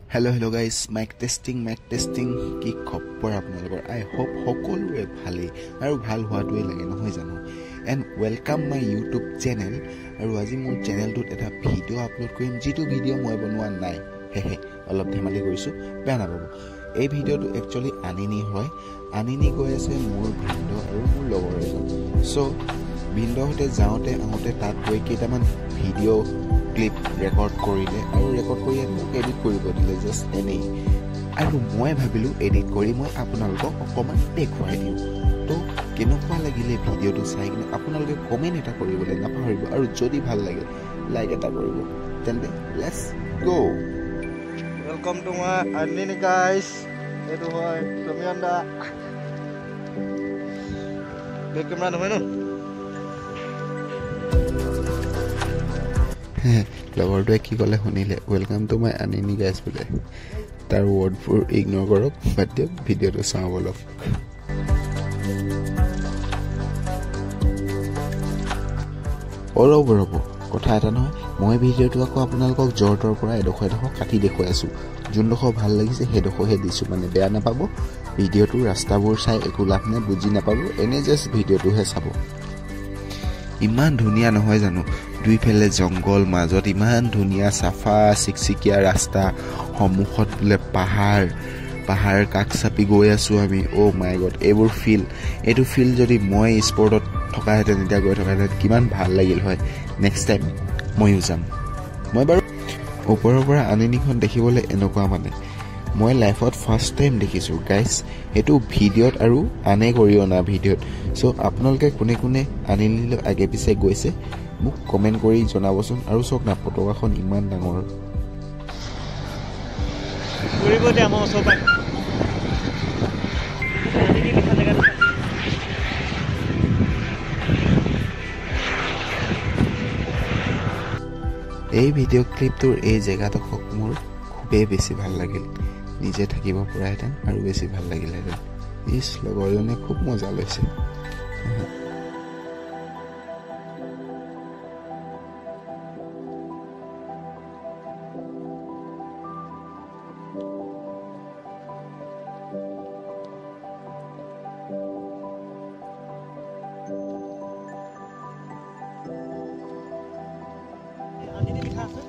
Hello guys, mic testing কি খবৰ আপোনালোকৰ I hope সকলোৰে ভালেই আৰু ভাল হোৱাটোৱে লাগে নহয় জানো and welcome my YouTube channel আৰু আজি মোৰ চেনেলটোত এটা ভিডিও আপলোড কৰিম যিটো ভিডিও মই বনোৱা নাই হেহে অলপ ধেমালি কৰিছো বেয়া নাপাব এই ভিডিওটো একচুয়ালি আনিনি হয় আনিনি গৈ আছে মোৰ ভিডিও আৰু মোৰ লগৰ এজন সো ভিডিওতে যাওঁতে আহোঁতে তাত গৈ কেইটামান ভিডিও ক্লিপ ৰেকৰ্ড কৰিলে আৰু ৰেকৰ্ড কৰি মোক এডিট কৰিব দিলে জাস্ট এনে আৰু মই ভাবিলো এডিট কৰি মই আপোনালোকক অকমান দেখুৱাই দিওঁ তো কেনেকুৱা লাগিলে ভিডিওটো চাই কিনে আপোনালোকে কমেন্ট এটা কৰিবলৈ নাপাহৰিব আৰু যদি ভাল লাগে লাইক এটা কৰিব তেন্তে let's go welcome to my আনিনি গাইস এটো হয় সমিয়ন্দা বেক ক্যামেরা নহয় ন লগৰটোৱে কি ক'লে শুনিলে ওয়েলকাম টু মাই আনিনি গাইস বোলে তাৰ ৱৰ্ডবোৰ ইগনোৰ কৰক বাদ দিয়ক ভিডিওটো চাওঁ বলক ৰ'ব কথা এটা নহয় মই ভিডিওটো আকৌ আপোনালোকক জৰ্টৰ পৰা এডোখৰ কাটি দেখুৱাই আছো যোনডোখৰ ভাল লাগিছে সেইডোখৰহে দিছো মানে বেয়া নাপাব ভিডিওটো ৰাস্তাবোৰ চাই একো লাভ নাই বুজি নাপাব এনে জাস্ট ভিডিওটোহে চাব ইমান ধুনীয়া নহয় জানো দুইফালে জংগল মাজত ইমান ধুনীয়া সাফা চিকচিকিয়া ৰাস্তা সমুখত বোলে পাহাৰ কাক চাপি গৈ আছো আমি ও মাই গড এইবোৰ এইটো ফিল যদি মই স্পৰ্টত থকা হেতেন এতিয়া গৈ থকা হেতেন কিমান ভাল লাগিল হয় নেক্সট টাইম মইও যাম মই বাৰু ওপৰৰ পৰা আনিনিখন দেখিবলৈ এনেকুৱা মানে মই লাইফত ফাৰ্ষ্ট টাইম দেখিছো গাইস এটো ভিডিওত আৰু আনে কৰি অনা ভিডিওত সো আপোনালোকে কোনে কোনে আনিনিলৈ আগে পিছে গৈছে মোক কমেন্ট কৰি জনাবচোন আৰু চক না পটকাখন ইমান ডাঙৰ ঘুৰিবতে আমাৰ ওচৰপাই আনিনি লিখা জেগাটো এই ভিডিও ক্লিপটোৰ এই জেগাডোখৰ মোৰ খুবেই বেছি ভাল লাগিল নিজে থাকিব পৰা হেতেন আৰু বেছি ভাল লাগিল হেতেন ইস লগৰজনে খুব মজা লৈছে আনিনি লিখা আছে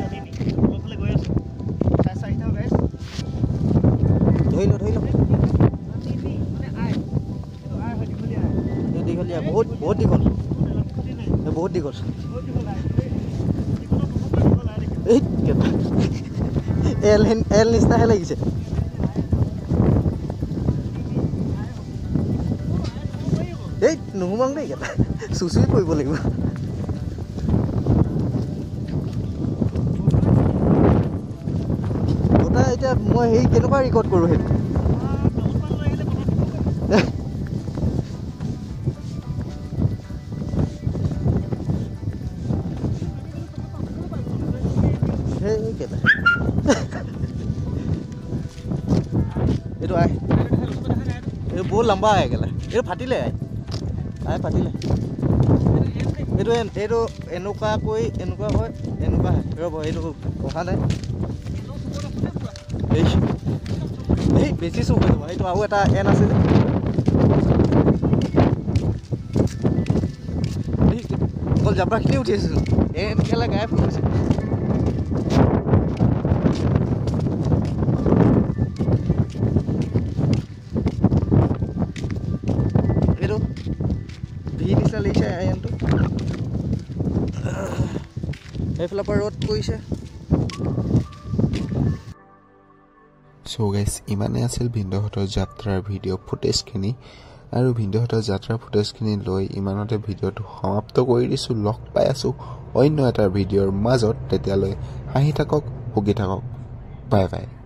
আনিনি ওপৰলে গৈ আছো চাই থাও গাইস ধৰি ল আনিনি মানে আই কিন্তু আই হয় দীঘলীয়া বহুত দীঘল এই কেটা এল নিচিনাহে লাগিছে এই নুহুমাং দেই কেটা চুচুই পৰিব লাগিব এতিয়া মই হেই কেনেকুৱা ৰেকৰ্ড কৰো হেই হেই কেটা এইটো আই এইটো বহুত লম্বা আই গেলা এইটো ফাটিলে আই ফাটিলে এইটো এনেকুৱা হয় ৰ'ব এইটো অহা নাই এই বেছি চুপ হৈ যাব এইটো আৰু এটা এন আছে যে অকল জাবৰাখিনি উঠি আছিলো এন খেলা গায়ব হৈ গৈছে এইটো ভি নিচিনা লাগিছে এনটো এইফালৰ পৰা ৰ'দ পৰিছে সো গাইস ইমানে আছিল ভিডিওহতৰ যাত্ৰাৰ ভিডিও ফুটেজখিনি আৰু ভিডিওহতৰ যাত্ৰাৰ ফুটেজখিনি লৈ ইমানতে ভিডিওটো সমাপ্ত কৰি দিছো লগ পাই আছো অন্য এটা ভিডিওৰ মাজত তেতিয়ালৈ হাঁহি থাকক ভুগি থাকক বাই বাই